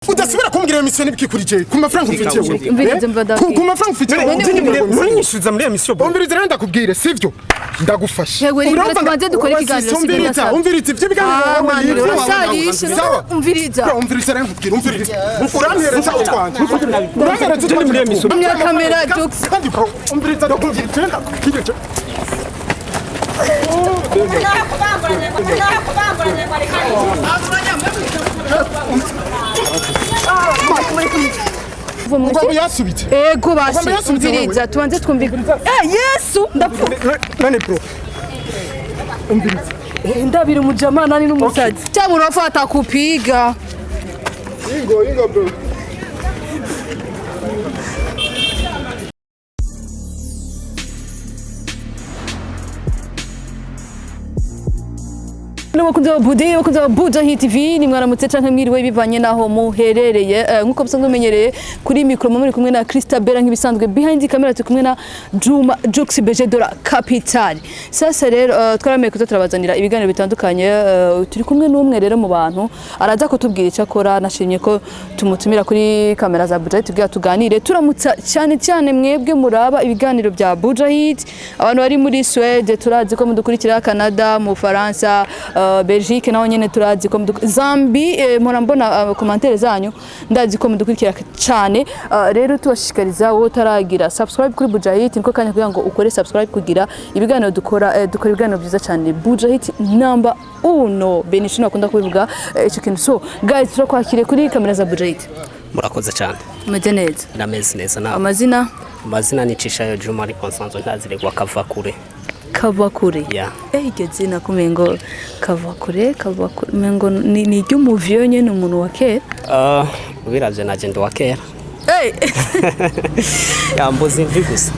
udasubira kumbwira mission ibikikurikiye ku mafaranga ufitiye wewe ku mafaranga ufitiye muri nyishuza muri mission umviriza rero ndakubwire sivyo ndagufasha tubanze dukora ikiganiro umviriza ivyo biganiro umviriza rero nkubwira umviriza urantereza utwanje urantereza utwanje muri mission ya kamera jokes kandi umviriza ndakubwira kije Ugomba yasubitse. Ego basi. Umviriza tubanze twumvika. Yesu ndapfu. Nani bro? Umviriza. Ndabira umujama nani n'umusazi. Cyangwa urafata kupiga. Ingo bro. Wakunze bude wakunze Buja Hit TV ni mwaramutse canke mwiriwe bivanye naho muherereye nkuko musanzwe menyereye kuri micro muri kumwe na Christabella nk'ibisanzwe behind camera turi kumwe na Juma Jux Beje de la Capitale. Sasa rero twarameye kuza turabazanira ibiganiro bitandukanye turi kumwe n'umwe rero mu bantu araza kutubwira icyo akora nashimye ko tumutumira kuri kamera za Buja Hit tuganire turamutsa cyane mwebwe muraba ibiganiro bya Buja Hit abantu bari muri Sweden turazi ko mudukurikira Canada mu Faransa Belgique naho nyene turazi ko Zambie mbona commentaire zanyu ndazi ko mudukurikira cyane rero tubashikariza wowe taragira subscribe kuri Buja Hit niko kanya kugira ngo ukore subscribe kugira ibiganiro dukora ibiganiro byiza cyane Buja Hit number 1 Benishino akunda kubivuga icyo kintu so guys turakwakire kuri kamera za Buja Hit murakoze cyane umeze neza ndameze neza nawe amazina ni Cishayo Juma ari konsanzo ntaziregwa kavakure Kavakure igeze nakumengo Kavakure mengo ni ry'umuvyo nyene umuntu wa kera biravye naje ndo wa kera yambuze imvi gusa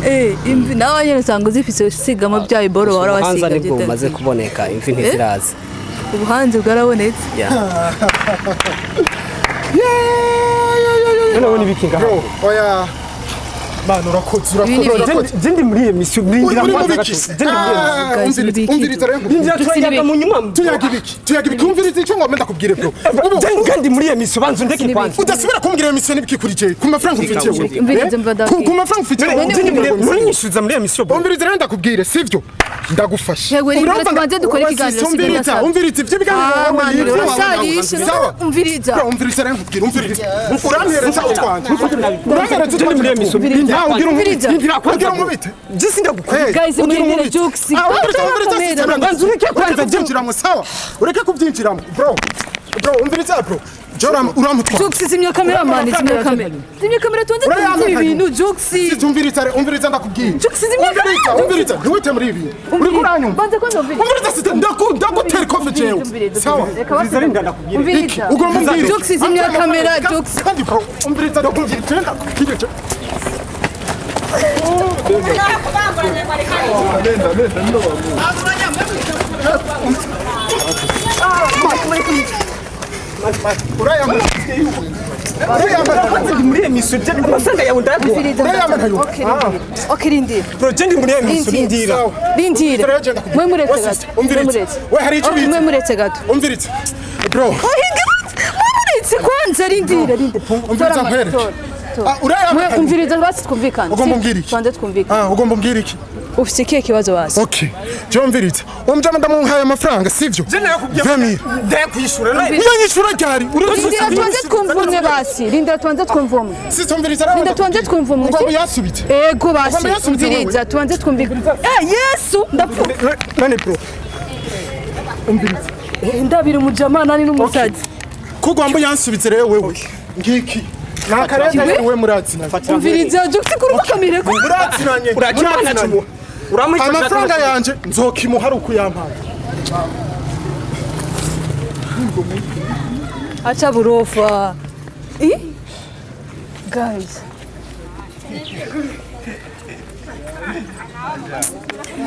imvi nawe nyene usanga zifise sigamo bya iboro wara wasiga byo nibwo maze kuboneka imvi ntiziraza ubuhanzi bwarabonetse none bikinga oya Mano urakoze ndi muri iyo mission ndingira tuyagibiki umviriza icyo ngomba ndakubwire bro ndi muri iyo mission banzu ndeke kwanza udasubira kumbwira mission ibikikurikiye ku mafaranga ufitiye wewe ku mafaranga ufitiye muri nyishuza muri iyo mission umviriza rero ndakubwire sivyo ndagufasha tubanze dukora ikiganiro umviriza ivyo biganiro umviriza rero nkubwira umviriza urantereza utwanje urantereza utwanje muri iyo mission ugira umubite jisi ndagukwega guys muri jokes banzu ureke kwanza byinjiramo sawa ureke kubyinjiramo bro umviriza bro Joram uramutwa jokes zimya kamera man zimya kamera tuanze ibintu jokes umviriza ndakubwiye jokes zimya umviriza ntiwite muri ibi uri kuranyuma banze kwanza umviriza ndakutera kofe jewe sawa umviriza ugomba mbwira jokes zimya kamera jokes kandi bro umviriza ndakubwira kije umviriza basi twumvikana ugomba mbwira iki ufite ikihe kibazo basi okay cyo mviriza umjama ndamuhaye amafaranga sivyo ndayishura cyari urindira tuanze twumvumwe basi rindira tuanze twumvumwe rindira tuanze twumvumwe ugomba yasubitse ego basi umviriza tuanze twumvikana Yesu ndapfu nani bro umviriza ndabira umujama nani n'umusazi kugomba yansubitse rero wewe ngiki nakareza wewe muratsi umviriza jukti kuruba kamire ko uratsinanye amafaranga yanje nzokimuha ari ukuyampaye acha burofa guys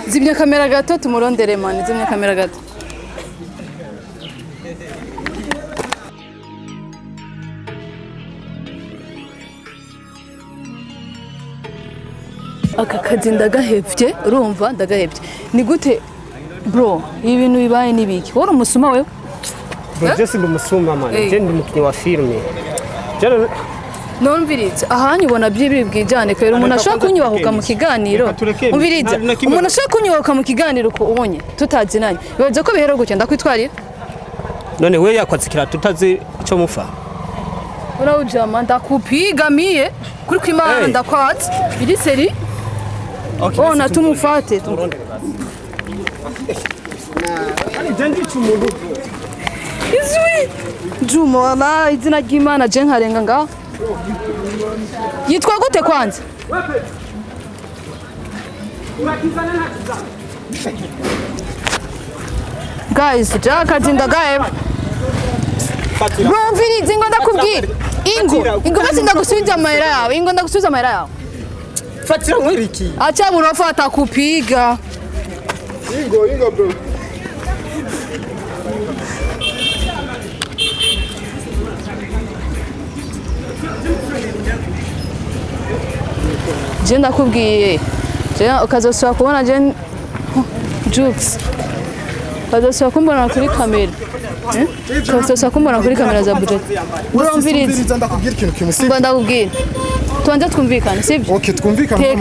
zimya kamera gato tumurondere man zimya kamera gato aka kazi ndagahevye urumva ndagahevye ni gute bro ibintu bibaye nibiki wari umusuma wewe Jesse ndi umusuma man je ndi mukinyi wa filme Jere Numviriza ahanyu ubona byibiri bwijane kwera umuntu ashaka kunyubahuka mu kiganiro. Umviriza umuntu ashaka kunyubahuka mu kiganiro ko ubonye tutazinanye. Bibaze ko bihero gutya ndakwitwarira. none we yakwatsikira tutazi ico mufa Urawujama ndakupigamiye kuri kwimana ndakwatse. Iri seri. Ona tumufate. Izwi. Juma wala izina ry'Imana je nkarenga ngaho. Yitwa gute kwanza? Guys, ryaka zindagaye. Bro, mvirize ngo ndakubwira. Ingo basi ndagusubiza amahera yawe. Ingo ndagusubiza amahera yawe. fatira nkweriki Acha burofata kupiga. Ingo bro. Je ndakubwiye. Je ukazosubira kubona je Jux. Ukazosubira kumbona kuri kamera. Ukazosubira kumbona kuri kamera za budget. Urumviriza ndakubwira ikintu kimusiga. mba ndakubwira. Tuanze twumvikane sibyo? Okay, twumvikane.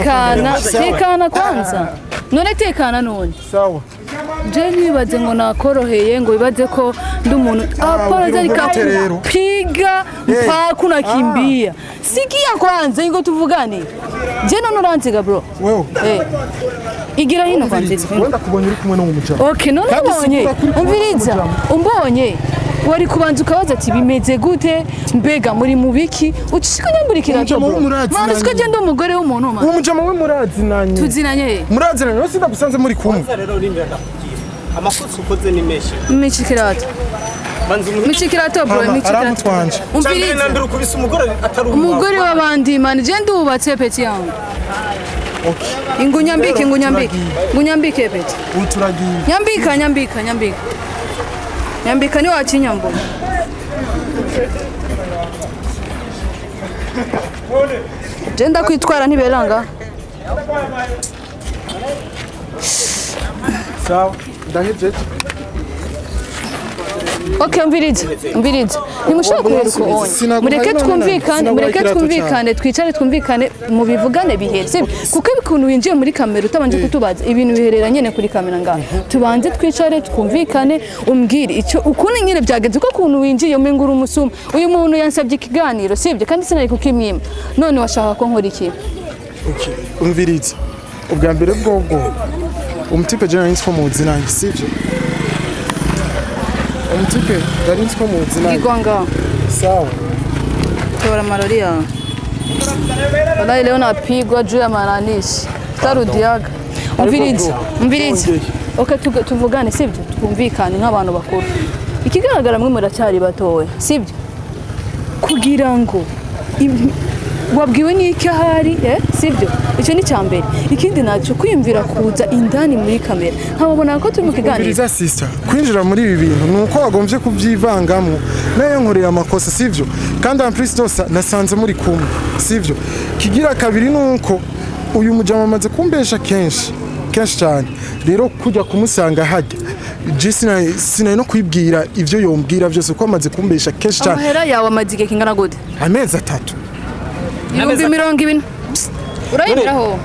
Tekana kwanza. None tekana none. Sawa. Je nibaze ngo nakoroheye ngo bibaze ko ndi umuntu apana ariko piga mpaka unakimbia. Sikia kwanza ingo tuvugane. Je none uranziga bro. Wewe. Igira hino kwanza. Wenda kubonye uri kumwe n'umujama. Okay, none ubonye. Umviriza. Umbonye. Wari kubanza ukabaza ati bimeze gute mbega muri mubiki ucishika nyamburikira cyo mana siko je ndo umugore w'umuntu ma umujama we murazinanye tuzinanye murazinanye no sinda gusanze muri kumwe rero urinda ndakubwira amakosa ukoze ni menshi micikirato micikirato bro micikirato umviriza nambira ukubise umugore atari umugore w'abandi man je ndubatse peti yangu okay ngunyambike peti uturagiye nyambika ni wakinyambo je ndakwitwara ntiberanga sawa ndahejeje Okay, umviriza nimushaka kuheruka onye mureke twumvikane twicare twumvikane mu bivugane bihere sibyo kuko ibikuntu winjiye muri kamera utabanje kutubaza ibintu biherera nyene kuri kamera ngaho tubanze twicare twumvikane umbwire icyo ukuntu nyine byagenze uko kuntu winjiye umengura umusuma uyu muntu yansabye ikiganiro sibyo kandi sinari kukimwima none washaka ko nkora iki Okay, umviriza ubwa mbere bwobwo umutipe je nari muzi nanjye sibyo umutipe nari muzi nanjye igwanga sawa tora malori ya wala leo napigwa juu ya maranishi tarudiaga umviriza okay tuvugane sibyo twumvikane nk'abantu bakuru ikigaragara mwe muracyari batowe sibyo kugira ngo wabwiwe n'iki ahari sibyo icyo ni cyambere ikindi naco kwiyumvira kuza indani muri kamera nkabona ko turi mu kiganiro umviriza sister kwinjira muri ibi bintu nuko wagombye kubyivangamo nayo nkorera amakosa sibyo kandi ampristosa nasanze muri kumwe sibyo kigira kabiri nuko uyu mujama amaze kumbesha kenshi cyane rero kujya kumusanga hajya sinari no kwibwira ivyo yombwira byose ko amaze kumbesha kenshi cyane amahera yawe amazige kingana gute amezi 3 2020 urayemeraho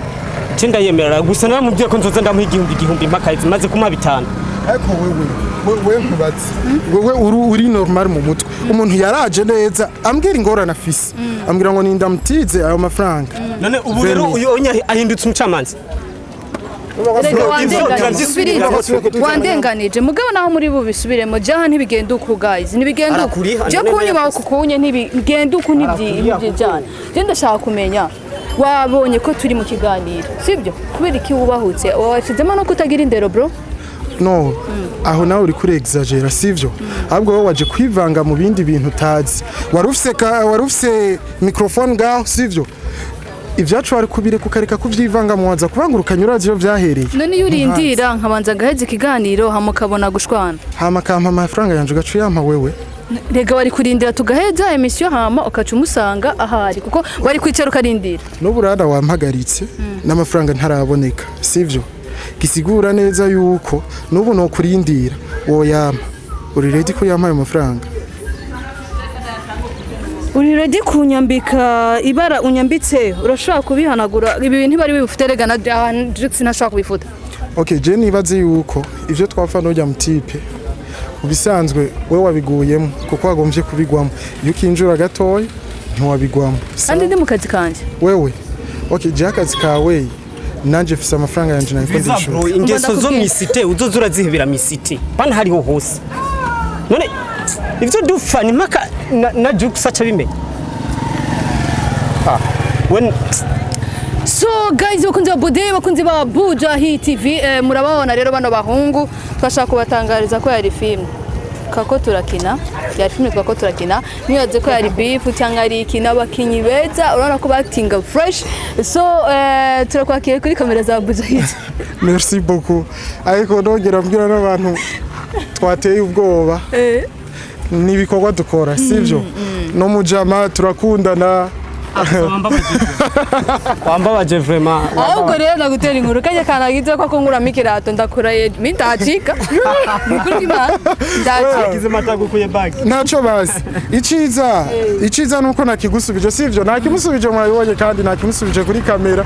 Tinda yemerera gusa naramubwiye ko nzoza ndamuha igihumbi mpakazi maze kuma bitanu ariko wewe nkubatse wewe uri normal mu mutwe umuntu yaraje neza ambwira ingorane afise ambwira ngo nindamutize ayo mafaranga none ubu rero uyu ahindutse umucamanza wandenganije mugabo naho muri bubisubiremo jaha ntibigenda uku guys ntibigenda uku je kunyubaho kukunye ntibigenda uku ntibyijana je ndashaka kumenya wabonye ko turi mu kiganiro sibyo kubera iki wubahutse washizemo no kutagira indero bro no aho nawe uri kuri exagera sivyo ahubwo wowe waje kwivanga mu bindi bintu utazi warufise microphone gaho sivyo ivyacu wari kubire kukareka kuvyivanga muwaza kubangurukanya uraje vyahereye none yurindira nkabanza gaheze ikiganiro hamukabona gushwana hama kampa amafaranga yanje gacu yampa wewe rega wari kurindira tugaheza emission hama ukaca umusanga ahari kuko wari kwicara ukarindira n'uburada wampagaritse n'amafaranga ntaraboneka sivyo gisigura neza yuko n'ubu no kurindira wo yampa uri ready ko yampaye amafaranga uri ready kunyambika ibara unyambitse urashobora kubihanagura ibi bintu bari bifite rega na Jux ntashobora kubifuta. Okay, je nibaze yuko ivyo twapfa n'ujya mu tipe ubisanzwe wewe wabiguyemo kuko wagombye kubigwamo iyo kinjura gatoya ntiwabigwamo kandi ndi mu kazi kanje wewe. Okay, je akazi kawe nanje fisa amafaranga yanje nayikondesha ingeso zo misite uzozura zihebera misite pana hariho hose none ivyo dufa ni maka na Jux aca bimenya when So guys, bakunzi ba Bude, bakunzi ba Buja Hit TV, murababona rero bano bahungu twashaka kubatangariza ko yari film kako turakina, yari film kako turakina, niyoze ko yari beef cyangwa ari ikina abakinyi beza, urabona ko batinga fresh. So turakwakiye kuri kamera za Buja Hit. Merci beaucoup. Ariko nongera mbwira n'abantu twateye ubwoba n'ibikorwa dukora sivyo no mujama turakundana wambabaje vraiment ahubwo rero nagutera inkuru kajya kanagize ko kongura mikirato ndakuraye mintacika mukuru imana ndakize matagukuye bag naco bazi iciza nuko nakigusubije sivyo nakimusubije mwabibonye kandi nakimusubije kuri kamera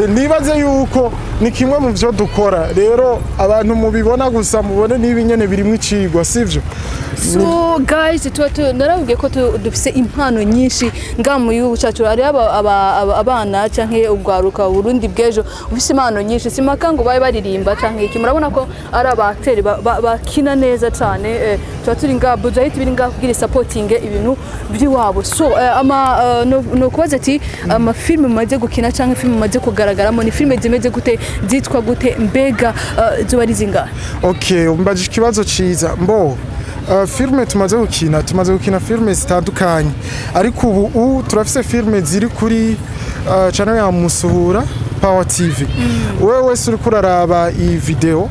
nibaze yuko ni kimwe mu byo dukora rero abantu mubibona gusa mubone nibinyene birimwe icigwa sivyo. So guys, naravuge ko dufise impano nyinshi ngamu y'ubu cyacu ari abana canke ubwaruka Burundi bwejo ufise impano nyinshi simaka ngo baye baririmba canke iki murabona ko ari abateri bakina neza cyane tuba turi nga Buja Hit biri nga kugira supporting ibintu by'iwabo. So no kubaza ati ama film maze gukina canke film maze kugaragaramo ni film zimeze gute zitwa gute mbega zuba ari zingahe? Okay, umbaje ikibazo ciza mbo filme tumaze gukina filme zitandukanye ariko ubu turafise filme ziri kuri channel ya Musuhura Power TV. Wewe suri kuraraba iyi video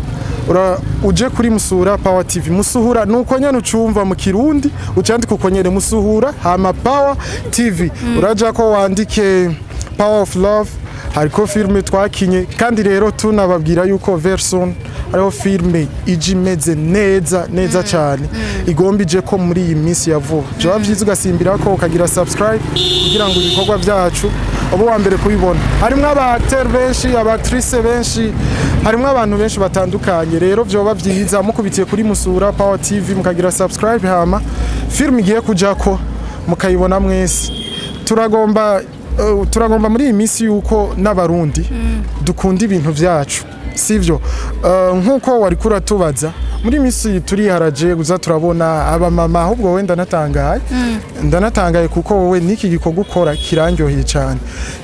uje kuri Musuhura Power TV. Musuhura nuko nyene ucumva mu Kirundi ucandika uko nyene Musuhura hama Power TV uraja ko wandike Power of Love hariko filme twakinye kandi rero tunababwira yuko version ariho filme iji meze neza cyane igombije ko muri iyi minsi ya vuba je bavyiza ugasimbira ko ukagira subscribe kugira ngo ibikorwa byacu abo wa mbere kubibona. Harimo abaacteur benshi abatrice benshi harimo abantu benshi batandukanye rero byo bavyiza mukubitiye kuri Musura Power TV mukagira subscribe hama filme igiye kujako mukayibona mwese. Turagomba muri iyi minsi yuko n'abarundi dukunda ibintu byacu sivyo nkuko wari kuratubaza muri minsi turiharaje guza turabona abamama ahubwo wenda ndanatangaye kuko wowe niki gikorwa ukora kirangyoheye cyane.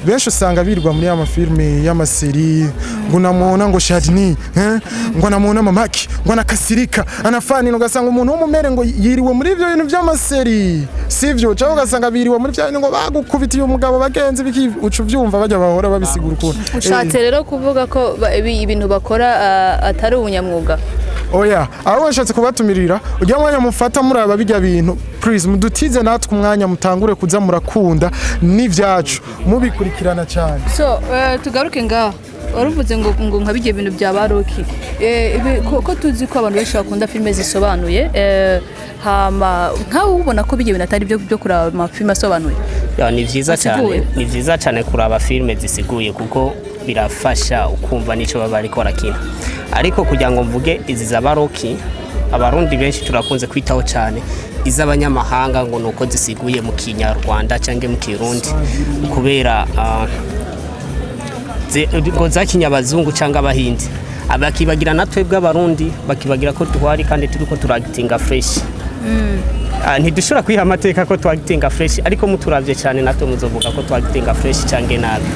Benshi usanga birirwa muri amafilme y'amaseri ngo namubona ngo Shadini ngo namubona mamaki ngo nakasirika anafani ugasanga umuntu w'umumere ngo yiriwe muri ibyo bintu by'amaseri sivyo cyangwa ugasanga biriwe muri bya ngo bagukubitiye umugabo bagenzi biki ucu byumva bajya bahora babisigura ukuntu. Ushatse rero kuvuga ko ibintu bakora atari ubunyamwuga. Oya, aho washatse kubatumirira ujya mwanya mufata muraba bijya bintu please mudutize natwe umwanya mutangure kuza murakunda n'ivyacu mubikurikirana cyane. So tugaruke ngaho waruvuze ngo nkabije ibintu bya baroki ko tuzi ko abantu benshi bakunda filme zisobanuye hama nkaho ubona ko bijye bintu atari byo kuraba amafilme asobanuye. Ya ni vyiza cyane kuraba filme zisiguye kuko birafasha ukumva nico baba ariko barakina ariko kugira ngo mvuge izi zabaroki abarundi benshi turakunze kwitaho cyane iz'abanyamahanga ngo nuko zisiguye mu Kinyarwanda cyangwa mu Kirundi kubera ngo zakinya abazungu cyangwa abahindi abakibagira natwe bw'abarundi bakibagira ko tuhari kandi turiko turagitinga fresh ntidushobora kwiha amateka ko twagitinga fresh ariko muturavye cyane natwe muzovuga ko twagitinga fresh cyangwa nabi.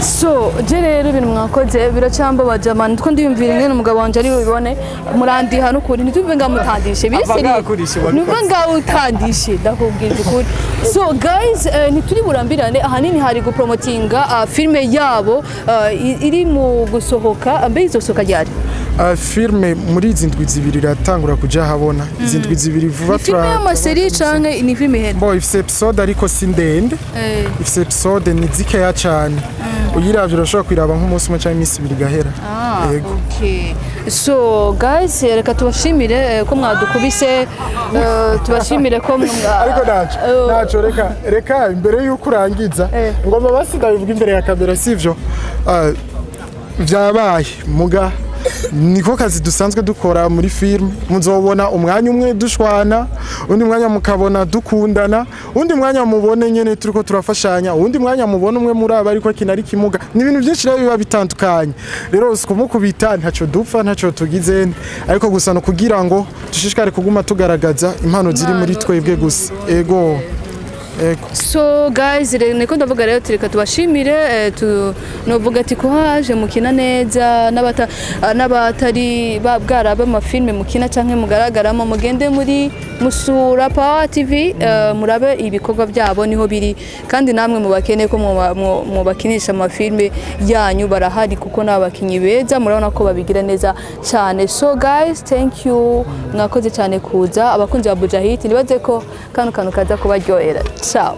So je rero ibintu mwakoze biracambabaje amana two ndiyumvira ngene umugabo wanje ari ubibone murandi hano kuri ntituve ngamutandishe biseri nuva ngawutandishe ndakubwira ukuri. So guys ntituri burambirane ahanini hari gupromotinga filme yabo iri mu gusohoka mbe izosohoka ryari? Filme muri izindwi zibiri ratangura kuja habona izindwi zibiri vuba filme y'amaseri canke ni filme hene boy ifise episode ariko sindende ifise episode ni zikeya cyane uyiravye urashobora kwiraba nk'umunsi umwe cyangwa iminsi ibiri gahera. Okay So guys reka tubashimire ko mwadukubise tubashimire ko ariko naco reka imbere yuko urangiza ngomba basiga bivuga imbere ya kamera sivyo vyabaye muga niko kazi dusanzwe dukora muri film muzobona umwanya umwe dushwana undi mwanya mukabona dukundana undi mwanya mubone nyene turiko turafashanya undi mwanya mubone umwe muri aba ariko kinari kimuga ni ibintu byinshi rero biba bitandukanye rero usikumukubita ntaco dupfa ntaco tugize ariko gusa no kugira ngo dushishikare kuguma tugaragaza impano ziri muri twebwe gusa ego. So guys niko ndavuga rero tureka tubashimire novuga ati ko haje mukina neza n'abatari bwaraba amafilme mukina canke mugaragaramo mugende muri Musura Power TV murabe ibikorwa byabo niho biri kandi namwe mubakene ko mubakinisha amafilme yanyu barahari kuko n'abakinyi beza murabona ko babigira neza cyane. So guys thank you mwakoze cyane kuza abakunzi ba Buja Hit nibaze ko kanu kaza kubaryohera. Ciao.